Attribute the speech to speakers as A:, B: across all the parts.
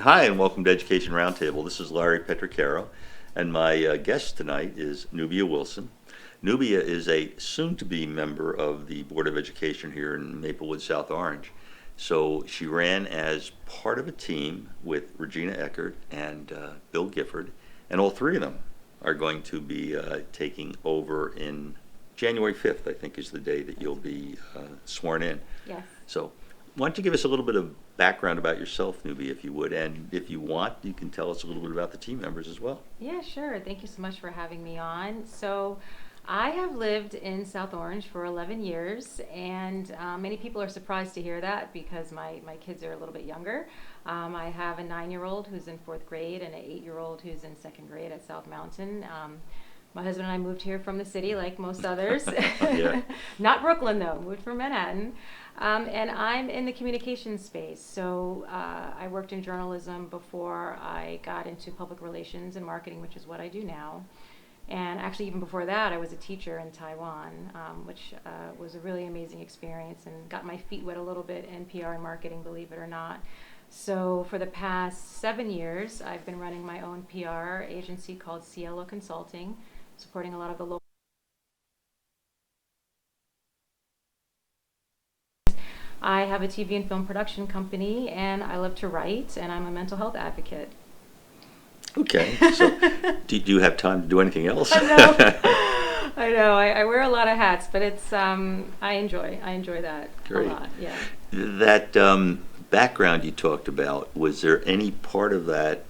A: Hi, and welcome to Education Roundtable. This is Larry Petricaro, and my guest tonight is Nubia Wilson. Nubia is a soon-to-be member of the Board of Education here in Maplewood, South Orange. So she ran as part of a team with Regina Eckert and Bill Gifford, and all three of them are going to be taking over in January 5th, I think is the day that you'll be sworn in.
B: Yes.
A: So why don't you give us a little bit of background about yourself, Nubia, if you would, and if you want, you can tell us a little bit about the team members as well.
B: Yeah, sure. Thank you so much for having me on. So I have lived in South Orange for 11 years, and many people are surprised to hear that because my kids are a little bit younger. I have a 9-year-old who's in 4th grade and an 8-year-old who's in 2nd grade at South Mountain. My husband and I moved here from the city like most others.
A: Yeah.
B: Not Brooklyn, though. Moved from Manhattan. And I'm in the communications space. So I worked in journalism before I got into public relations and marketing, which is what I do now. And actually, even before that, I was a teacher in Taiwan, which was a really amazing experience and got my feet wet a little bit in PR and marketing, believe it or not. So for the past 7 years, I've been running my own PR agency called Cielo Consulting, supporting a lot of the local. I have a TV and film production company, and I love to write, and I'm a mental health advocate.
A: Okay, so do you have time to do anything else?
B: I know. I know. I wear a lot of hats, but it's I enjoy that
A: Great.
B: a lot. Yeah.
A: That background you talked about, was there any part of that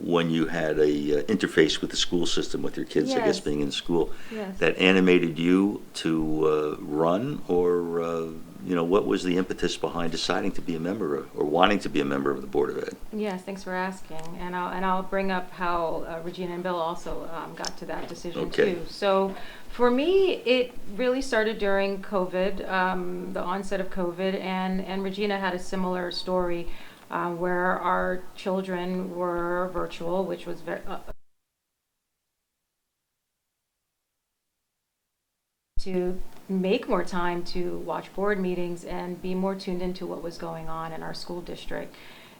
A: when you had a interface with the school system with your kids, I guess
B: Yes.
A: being in school,
B: Yes.
A: that animated you to run, or what was the impetus behind deciding to be a member of, or wanting to be a member of the Board of Ed?
B: Yes, thanks for asking. And I'll bring up how Regina and Bill also got to that decision
A: Okay.
B: too. So for me, it really started during COVID, the onset of COVID, and Regina had a similar story where our children were virtual, which was very to make more time to watch board meetings and be more tuned into what was going on in our school district.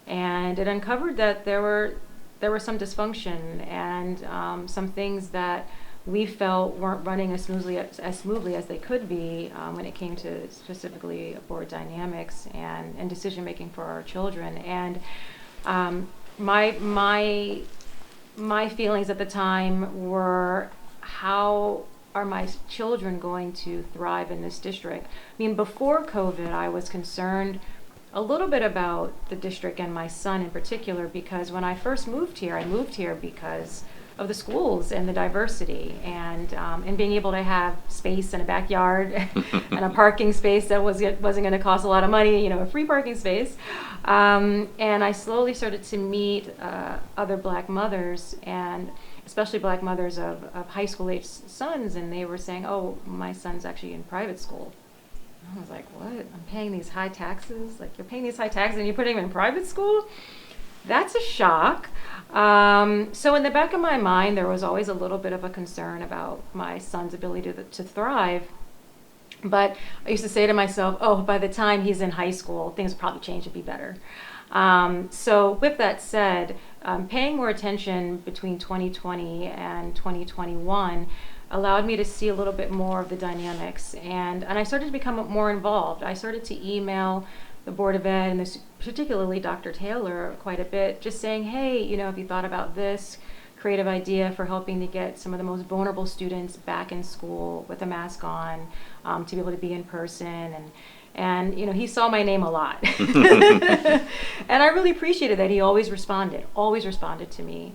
B: And it uncovered that there were some dysfunction and some things that we felt weren't running as smoothly as they could be when it came to specifically board dynamics and decision making for our children. And my feelings at the time were, how are my children going to thrive in this district? I mean, before COVID, I was concerned a little bit about the district and my son in particular, because when I first moved here, I moved here because of the schools and the diversity and being able to have space and a backyard and a parking space that wasn't going to cost a lot of money, a free parking space. And I slowly started to meet other Black mothers, and especially Black mothers of high school age sons, and they were saying, oh, my son's actually in private school. And I was like, what? I'm paying these high taxes? Like, you're paying these high taxes and you're putting him in private school? That's a shock. So in the back of my mind, there was always a little bit of a concern about my son's ability to thrive. But I used to say to myself, oh, by the time he's in high school, things will probably change and be better. So with that said, paying more attention between 2020 and 2021 allowed me to see a little bit more of the dynamics. And I started to become more involved. I started to email the Board of Ed, and particularly Dr. Taylor, quite a bit, just saying, hey, have you thought about this creative idea for helping to get some of the most vulnerable students back in school with a mask on, to be able to be in person? And he saw my name a lot. And I really appreciated that. He always responded to me.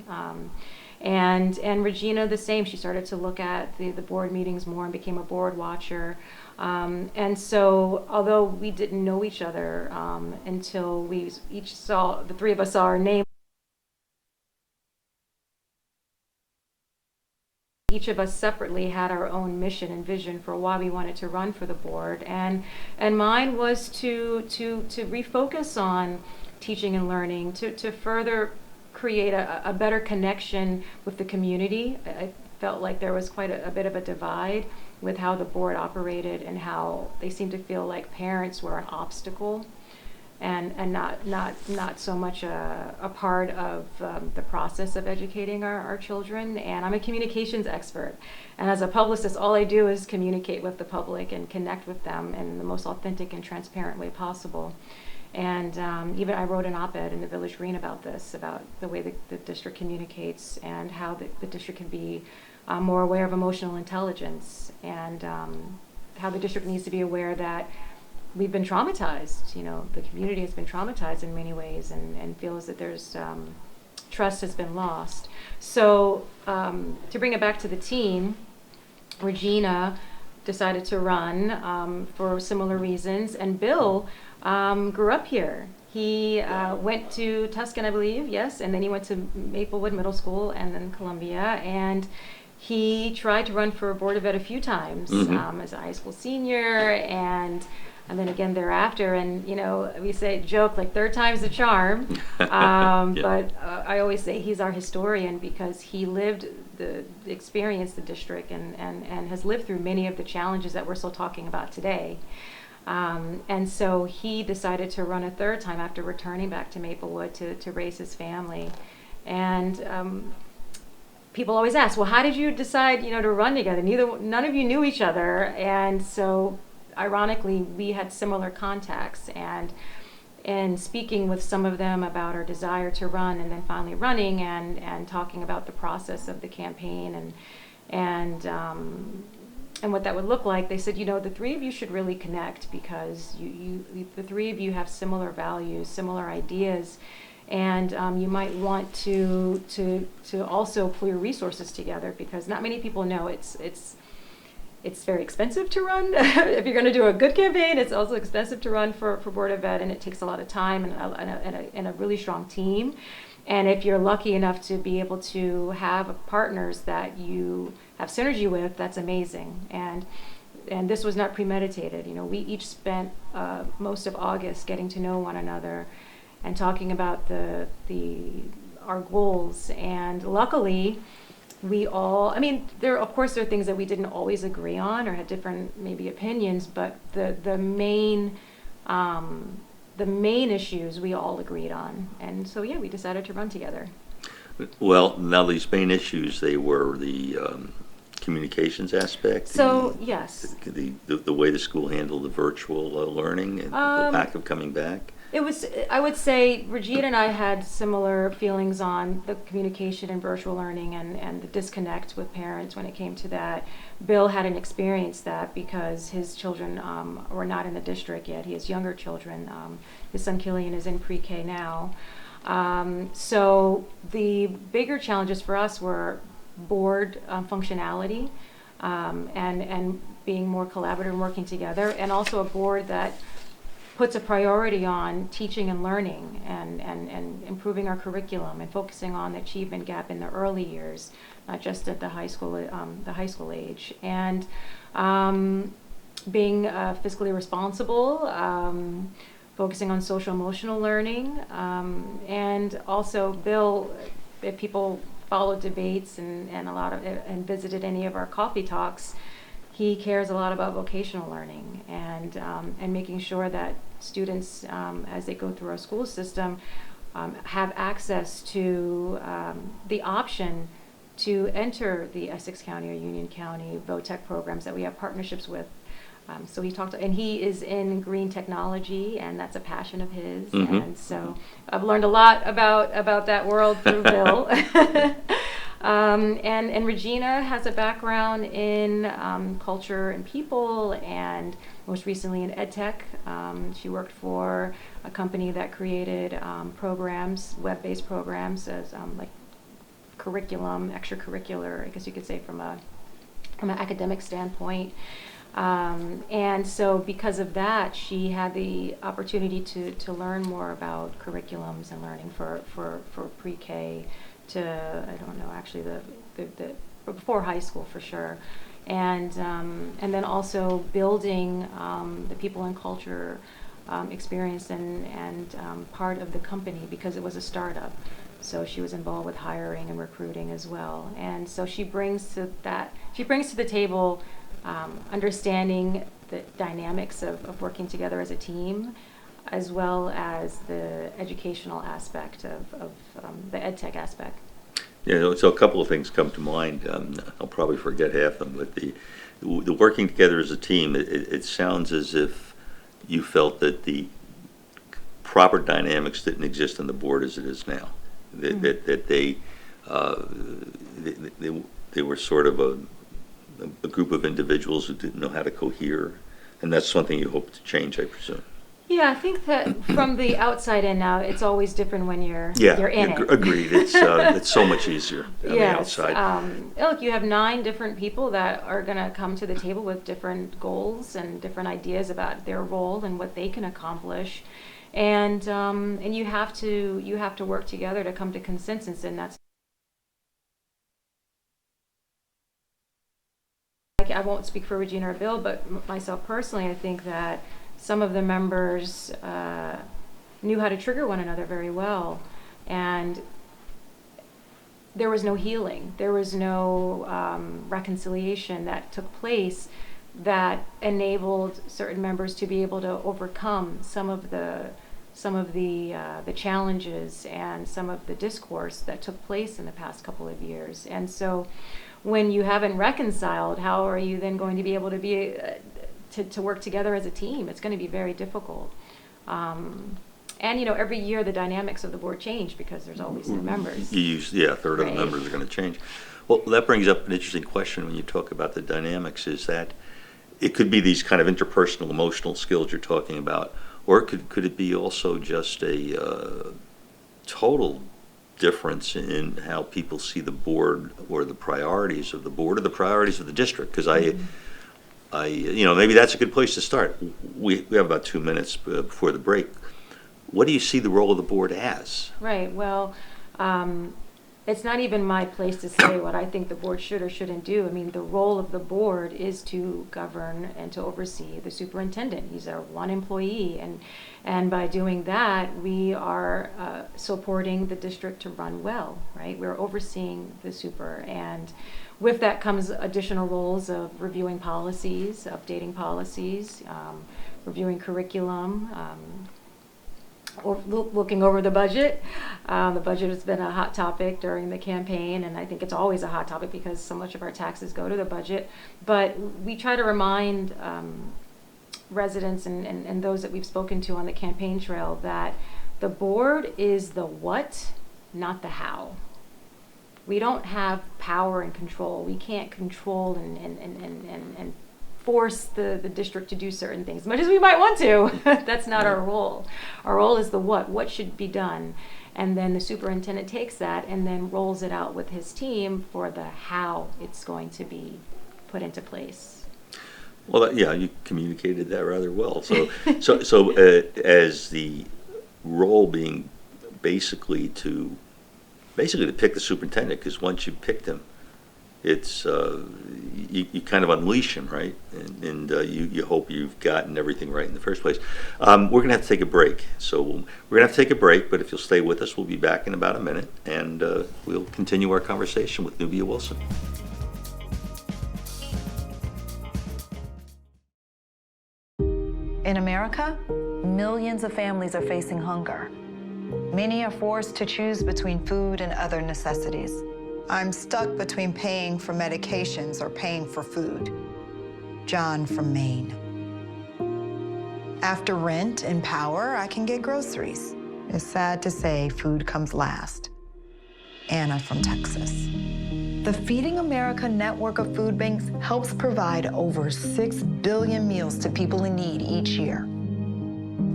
B: And Regina, the same. She started to look at the board meetings more and became a board watcher. And so, although we didn't know each other until we each saw, the three of us saw our name, each of us separately had our own mission and vision for why we wanted to run for the board. And mine was to refocus on teaching and learning, to further create a better connection with the community. I felt like there was quite a bit of a divide with how the board operated and how they seemed to feel like parents were an obstacle and not so much a part of the process of educating our children. And I'm a communications expert. And as a publicist, all I do is communicate with the public and connect with them in the most authentic and transparent way possible. And even I wrote an op-ed in the Village Green about this, about the way the district communicates and how the district can be more aware of emotional intelligence, and how the district needs to be aware that we've been traumatized. The community has been traumatized in many ways, and feels that there's trust has been lost. So to bring it back to the team, Regina decided to run for similar reasons, and Bill grew up here. He went to Tuscan, I believe, yes, and then he went to Maplewood Middle School and then Columbia, and he tried to run for Board of Ed a few times as a high school senior, and then again thereafter. And we joke like third time's the charm. But I always say he's our historian, because he experienced the district and has lived through many of the challenges that we're still talking about today. And so he decided to run a third time after returning back to Maplewood to raise his family. And people always ask, well, how did you decide, to run together? None of you knew each other. And so ironically, we had similar contacts, and speaking with some of them about our desire to run, and then finally running and talking about the process of the campaign and what that would look like, they said, the three of you should really connect, because the three of you have similar values, similar ideas, and you might want to also pool your resources together, because not many people know it's very expensive to run. If you're going to do a good campaign, it's also expensive to run for Board of Ed, and it takes a lot of time and a really strong team. And if you're lucky enough to be able to have partners that you have synergy with, that's amazing. And this was not premeditated. We each spent most of August getting to know one another and talking about our goals. And luckily, we all, there are things that we didn't always agree on or had different maybe opinions, but the main issues we all agreed on. And so, we decided to run together.
A: Well, now these main issues, they were the communications aspect.
B: So, yes.
A: The way the school handled the virtual learning and the lack of coming back.
B: It was, I would say, Regina and I had similar feelings on the communication and virtual learning and the disconnect with parents when it came to that. Bill hadn't experienced that because his children were not in the district yet. He has younger children. His son Killian is in pre-K now. So the bigger challenges for us were board functionality and being more collaborative and working together, and also a board that puts a priority on teaching and learning and improving our curriculum and focusing on the achievement gap in the early years, not just at the high school age, and being fiscally responsible, focusing on social emotional learning, and also Bill, if people followed debates and visited any of our coffee talks, he cares a lot about vocational learning and making sure that students, as they go through our school system, have access to the option to enter the Essex County or Union County VOTEC programs that we have partnerships with. So he is in green technology, and that's a passion of his. And so I've learned a lot about that world through Bill. And Regina has a background in culture and people, and most recently in EdTech. She worked for a company that created programs, web-based programs, as like curriculum, extracurricular, I guess you could say, from an academic standpoint. And so because of that, she had the opportunity to learn more about curriculums and learning for pre-K to, I don't know, actually the before high school for sure. And then also building the people and culture experience and part of the company, because it was a startup. So she was involved with hiring and recruiting as well. And so she brings to the table understanding the dynamics of working together as a team, as well as the educational aspect of the ed tech aspect.
A: Yeah, so a couple of things come to mind. I'll probably forget half of them, but the working together as a team, it sounds as if you felt that the proper dynamics didn't exist on the board as it is now. That they were sort of a group of individuals who didn't know how to cohere, and that's something you hope to change, I presume.
B: Yeah, I think that from the outside in now, it's always different when you're in it.
A: Agreed. It's so much easier on the outside.
B: Look, you have 9 different people that are going to come to the table with different goals and different ideas about their role and what they can accomplish, and you have to work together to come to consensus, and that's. I won't speak for Regina or Bill, but myself personally, I think that some of the members knew how to trigger one another very well, and there was no healing. There was no reconciliation that took place that enabled certain members to be able to overcome some of the challenges and some of the discourse that took place in the past couple of years. And so, when you haven't reconciled, how are you then going to be able to be to work together as a team? It's going to be very difficult. And every year the dynamics of the board change because there's always new members.
A: A third of the members are going to change. Well, that brings up an interesting question when you talk about the dynamics, is that it could be these kind of interpersonal, emotional skills you're talking about, or could it be also just a total difference in how people see the board, or the priorities of the board, or the priorities of the district? Because maybe that's a good place to start. We have about 2 minutes before the break. What do you see the role of the board as?
B: Right. Well, it's not even my place to say what I think the board should or shouldn't do. I mean, the role of the board is to govern and to oversee the superintendent. He's our one employee, and by doing that, we are supporting the district to run well, right? We're overseeing the super, and with that comes additional roles of reviewing policies, updating policies, reviewing curriculum, or looking over the budget. The budget has been a hot topic during the campaign, and I think it's always a hot topic because so much of our taxes go to the budget. But we try to remind residents and those that we've spoken to on the campaign trail that the board is the what, not the how. We don't have power and control. We can't control and force the district to do certain things, as much as we might want to. That's not our role. Our role is the what should be done. And then the superintendent takes that and then rolls it out with his team for the how it's going to be put into place.
A: Well, you communicated that rather well. So as the role being basically to pick the superintendent, because once you picked him, it's you kind of unleash him, right? And you hope you've gotten everything right in the first place. We're going to have to take a break. So we're going to have to take a break, but if you'll stay with us, we'll be back in about a minute, and we'll continue our conversation with Nubia Wilson.
C: In America, millions of families are facing hunger. Many are forced to choose between food and other necessities.
D: I'm stuck between paying for medications or paying for food. John from Maine. After rent and power, I can get groceries. It's sad to say food comes last. Anna from Texas.
C: The Feeding America network of food banks helps provide over 6 billion meals to people in need each year.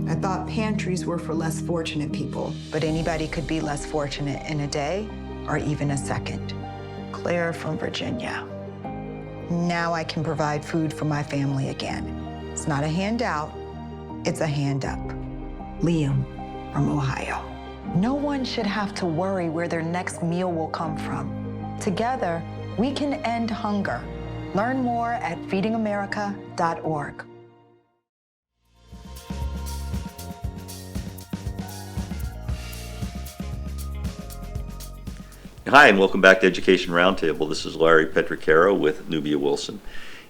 D: I thought pantries were for less fortunate people, but anybody could be less fortunate in a day or even a second. Claire from Virginia. Now I can provide food for my family again. It's not a handout, it's a hand up. Liam from Ohio.
C: No one should have to worry where their next meal will come from. Together, we can end hunger. Learn more at feedingamerica.org.
A: Hi, and welcome back to Education Roundtable. This is Larry Petricaro with Nubia Wilson.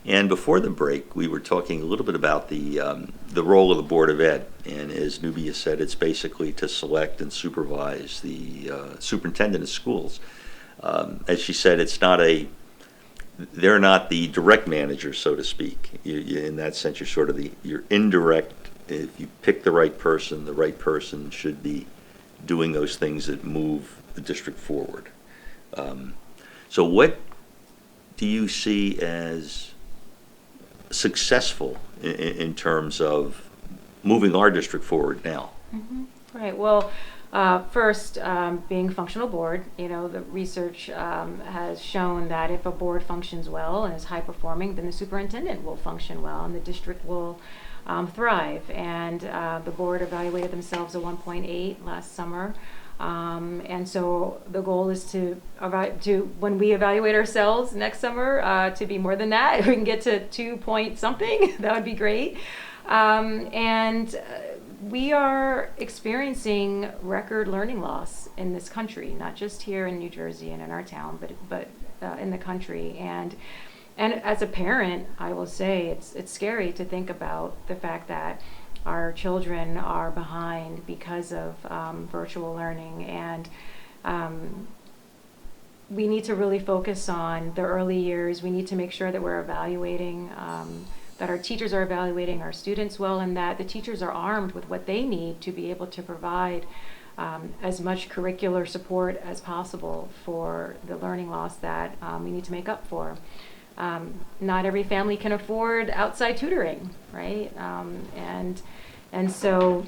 A: And before the break, we were talking a little bit about the role of the Board of Ed. And as Nubia said, it's basically to select and supervise the superintendent of schools. As she said, they're not the direct manager, so to speak. In that sense, you're sort of you're indirect. If you pick the right person should be doing those things that move the district forward. So what do you see as successful in terms of moving our district forward now?
B: Mm-hmm. Right. Well, first, being a functional board, the research has shown that if a board functions well and is high performing, then the superintendent will function well and the district will thrive. And the board evaluated themselves at 1.8 last summer. And so the goal is to when we evaluate ourselves next summer, to be more than that. If we can get to 2 point something, that would be great. We are experiencing record learning loss in this country, not just here in New Jersey and in our town, but in the country. And as a parent, I will say it's scary to think about the fact that our children are behind because of virtual learning, and we need to really focus on the early years. We need to make sure that we're evaluating, that our teachers are evaluating our students well, and that the teachers are armed with what they need to be able to provide as much curricular support as possible for the learning loss that we need to make up for. Not every family can afford outside tutoring, right? And so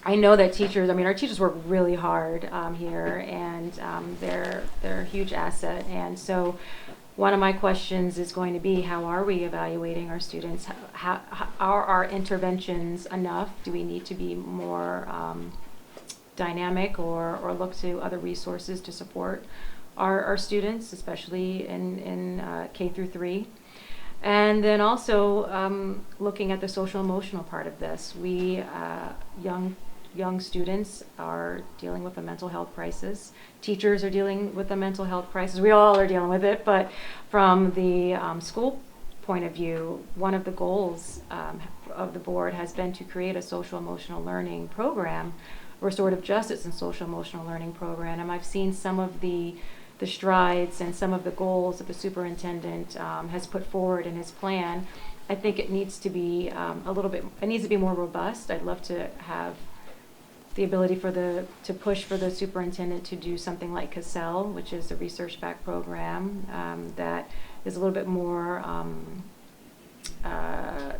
B: I know that our teachers work really hard here, and they're a huge asset. And so one of my questions is going to be, how are we evaluating our students? How are our interventions enough? Do we need to be more dynamic or look to other resources to support our students, especially in K through 3? And then also looking at the social emotional part of this. We young students are dealing with a mental health crisis. Teachers are dealing with a mental health crisis. We all are dealing with it, but from the school point of view, one of the goals of the board has been to create a social emotional learning program, restorative justice and social emotional learning program. And I've seen some of the strides and some of the goals that the superintendent has put forward in his plan. I think it needs to be it needs to be more robust. I'd love to have the ability to push for the superintendent to do something like CASEL, which is a research-backed program that is a little bit more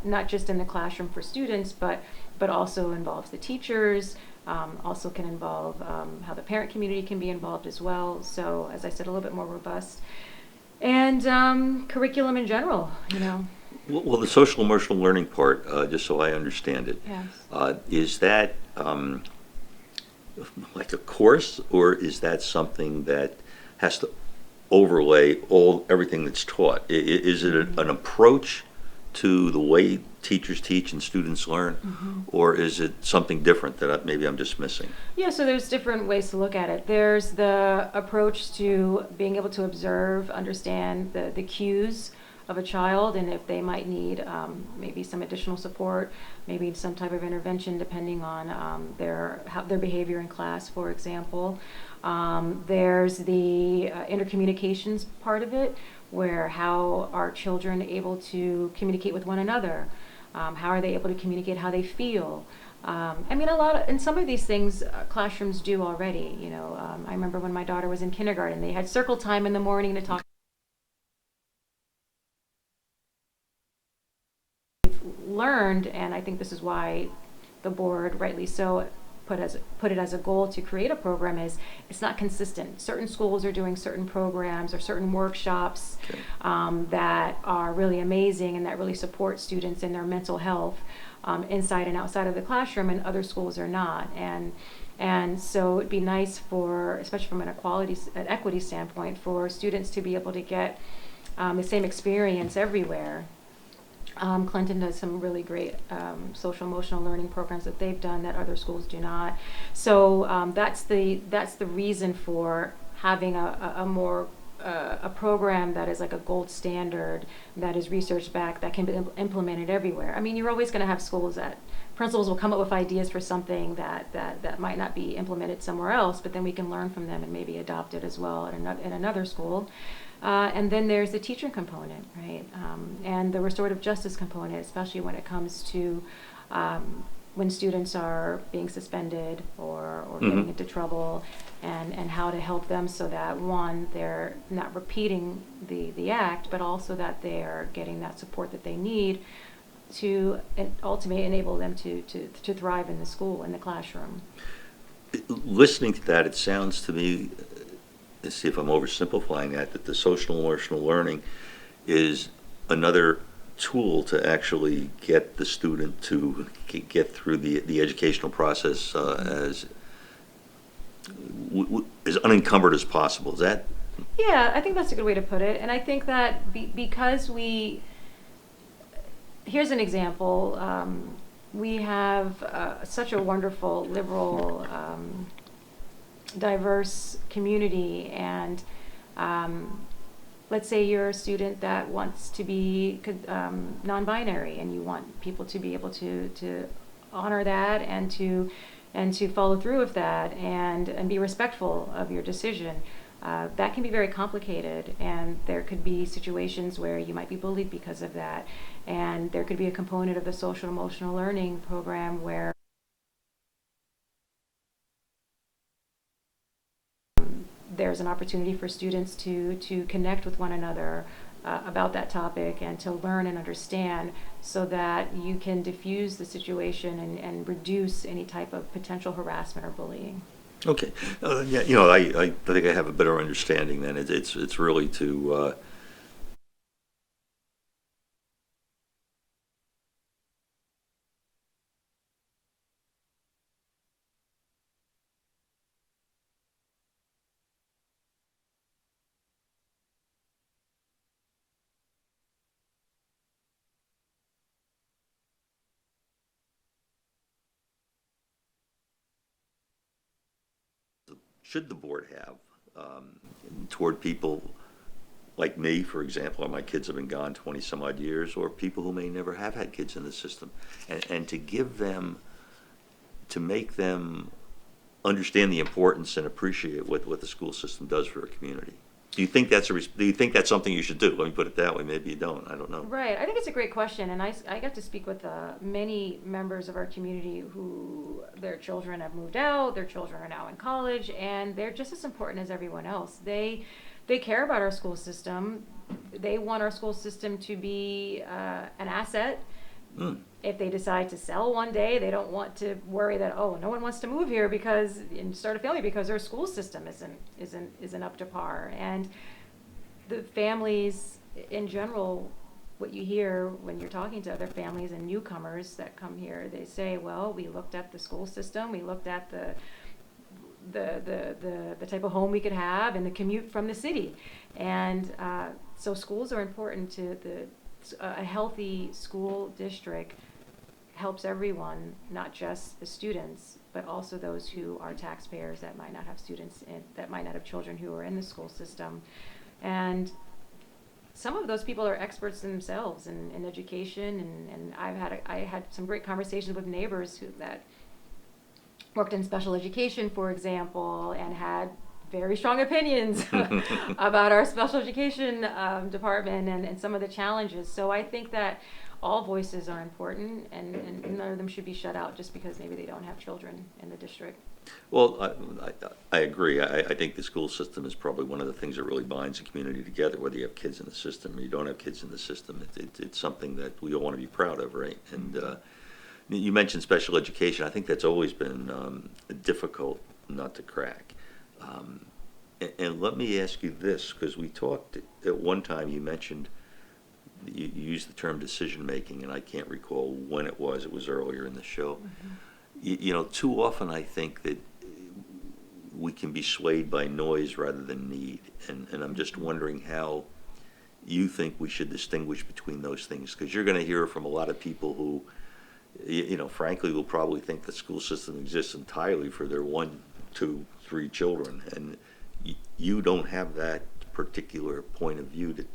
B: not just in the classroom for students, but also involves the teachers, also can involve how the parent community can be involved as well. So, as I said, a little bit more robust. And curriculum in general,
A: Well, the social emotional learning part, just so I understand it,
B: Yes.
A: Is that like a course, or is that something that has to overlay everything that's taught? Is it an approach to the way teachers teach and students learn, or is it something different that maybe I'm just missing?
B: Yeah, so there's different ways to look at it. There's the approach to being able to observe, understand the cues of a child, and if they might need maybe some additional support, maybe some type of intervention depending on their behavior in class, for example. There's the intercommunications part of it, where how are children able to communicate with one another? How are they able to communicate how they feel? And some of these things classrooms do already. I remember when my daughter was in kindergarten, they had circle time in the morning to talk. Learned, and I think this is why the board, rightly so, put it as a goal to create a program, is it's not consistent. Certain schools are doing certain programs or certain workshops that are really amazing and that really support students in their mental health inside and outside of the classroom, and other schools are not. And so it'd be nice for, especially from an equity standpoint, for students to be able to get the same experience everywhere. Clinton does some really great social emotional learning programs that they've done that other schools do not. So that's the reason for having a more a program that is like a gold standard, that is research backed, that can be implemented everywhere. I mean, you're always going to have schools that principals will come up with ideas for something that might not be implemented somewhere else, but then we can learn from them and maybe adopt it as well in another school. And then there's the teacher component, right? And the restorative justice component, especially when it comes to when students are being suspended or getting into trouble, and how to help them so that, one, they're not repeating the act, but also that they're getting that support that they need to ultimately enable them to thrive in the school, in the classroom.
A: Listening to that, it sounds to me, let's see if I'm oversimplifying that the social emotional learning is another tool to actually get the student to get through the educational process as unencumbered as possible. Is that?
B: Yeah, I think that's a good way to put it. And I think that because here's an example. We have such a wonderful, liberal, diverse community, and let's say you're a student that wants to be non-binary, and you want people to be able to honor that and to follow through with that and be respectful of your decision. That can be very complicated, and there could be situations where you might be bullied because of that, and there could be a component of the social emotional learning program where there's an opportunity for students to connect with one another about that topic and to learn and understand, so that you can diffuse the situation and reduce any type of potential harassment or bullying.
A: Okay. Yeah, I think I have a better understanding then. It's really to should the board have toward people like me, for example, or my kids have been gone 20 some odd years, or people who may never have had kids in the system, and to give them, to make them understand the importance and appreciate what the school system does for a community. Do you think that's something you should do? Let me put it that way. Maybe you don't. I don't know.
B: Right. I think it's a great question, and I got to speak with many members of our community who their children have moved out, their children are now in college, and they're just as important as everyone else. They care about our school system. They want our school system to be an asset. If they decide to sell one day, they don't want to worry that, oh, no one wants to move here and start a family because their school system isn't up to par. And the families in general, what you hear when you're talking to other families and newcomers that come here, they say, well, we looked at the school system, we looked at the type of home we could have and the commute from the city. And so schools are important to a healthy school district helps everyone, not just the students, but also those who are taxpayers that might not have that might not have children who are in the school system. And some of those people are experts themselves in education, and I had some great conversations with neighbors that worked in special education, for example, and had very strong opinions about our special education department and some of the challenges. So I think that all voices are important, and none of them should be shut out just because maybe they don't have children in the district.
A: Well, I agree. I think the school system is probably one of the things that really binds the community together, whether you have kids in the system or you don't have kids in the system. It's something that we all want to be proud of, right? And you mentioned special education. I think that's always been a difficult nut to crack. And let me ask you this, because we talked at one time, you mentioned, you used the term decision making, and I can't recall when it was earlier in the show. Mm-hmm. Too often I think that we can be swayed by noise rather than need, and I'm just wondering how you think we should distinguish between those things, because you're going to hear from a lot of people who, frankly, will probably think the school system exists entirely for their 1, 2, 3 children, and you don't have that particular point of view that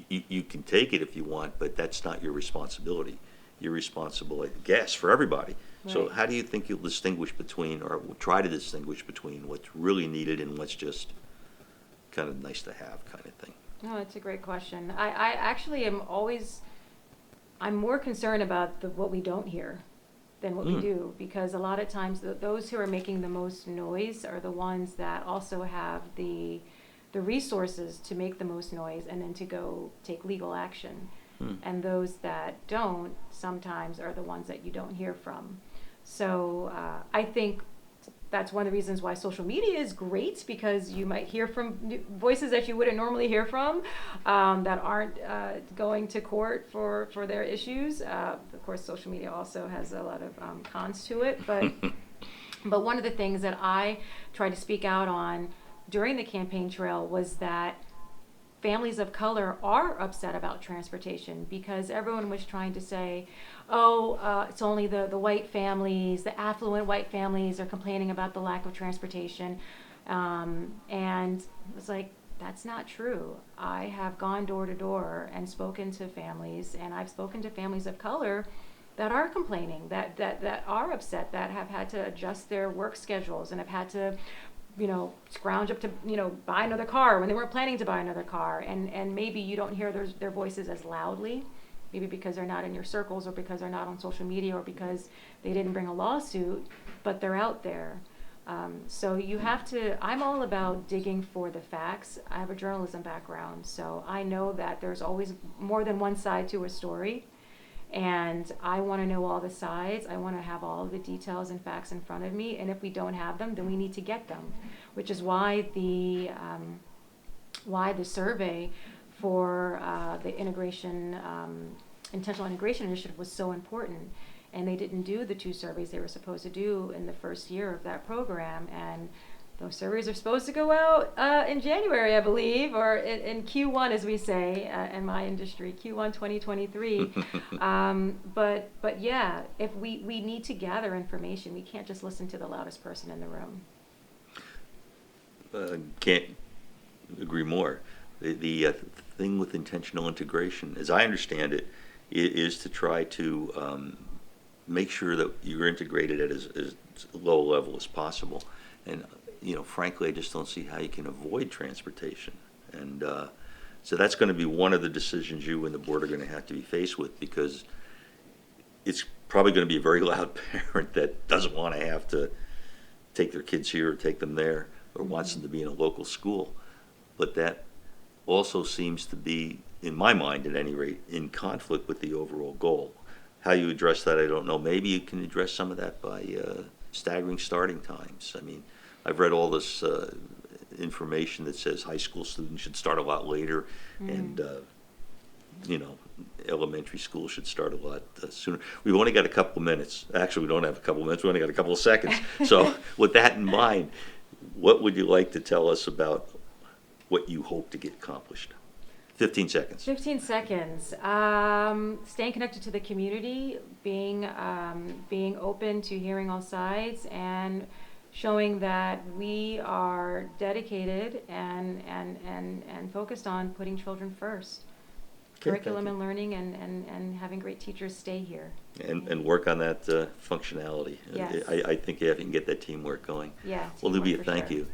A: you can take it if you want, but that's not your responsibility. You're responsible, I guess, for everybody. So
B: Right.
A: how do you think you'll distinguish between, or try to distinguish between what's really needed and what's just kind of nice to have kind of thing?
B: No, it's a great question. I actually I'm more concerned about what we don't hear than what we do, because a lot of times those who are making the most noise are the ones that also have the resources to make the most noise and then to go take legal action. And those that don't sometimes are the ones that you don't hear from. So I think that's one of the reasons why social media is great, because you might hear from voices that you wouldn't normally hear from, that aren't going to court for their issues. Of course, social media also has a lot of cons to it, but but one of the things that I tried to speak out on during the campaign trail was that families of color are upset about transportation, because everyone was trying to say, oh, it's only the white families, the affluent white families are complaining about the lack of transportation. And it was like, that's not true. I have gone door to door and spoken to families, and I've spoken to families of color that are complaining, that are upset, that have had to adjust their work schedules and have had to scrounge up to, buy another car when they weren't planning to buy another car. And maybe you don't hear their voices as loudly, maybe because they're not in your circles, or because they're not on social media, or because they didn't bring a lawsuit, but they're out there. So you have to, I'm all about digging for the facts. I have a journalism background, so I know that there's always more than one side to a story. And I want to know all the sides. I want to have all the details and facts in front of me. And if we don't have them, then we need to get them, which is why the survey for the intentional integration initiative was so important. And they didn't do the 2 surveys they were supposed to do in the first year of that program. And those surveys are supposed to go out in January, I believe, or in Q1, as we say in my industry, Q1 2023. But yeah, if we need to gather information, we can't just listen to the loudest person in the room.
A: Can't agree more. The thing with intentional integration, as I understand it, is to try to make sure that you're integrated at as low a level as possible. And frankly, I just don't see how you can avoid transportation. And so that's going to be one of the decisions you and the board are going to have to be faced with, because it's probably going to be a very loud parent that doesn't want to have to take their kids here or take them there, or wants them to be in a local school. But that also seems to be, in my mind at any rate, in conflict with the overall goal. How you address that, I don't know. Maybe you can address some of that by staggering starting times. I mean, I've read all this information that says high school students should start a lot later, and elementary school should start a lot sooner. We've only got a couple of minutes. Actually, we don't have a couple of minutes. We only got a couple of seconds. So with that in mind, what would you like to tell us about what you hope to get accomplished? 15 seconds.
B: 15 seconds. Staying connected to the community, being open to hearing all sides, and showing that we are dedicated and focused on putting children first.
A: Okay,
B: Curriculum
A: thank
B: and learning, and having great teachers stay here.
A: And work on that functionality.
B: Yes.
A: I think you can get that teamwork going.
B: Yeah.
A: Well,
B: teamwork
A: Nubia,
B: for
A: thank
B: sure.
A: you.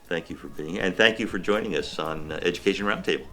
A: Thank you for being here. And thank you for joining us on Education Roundtable.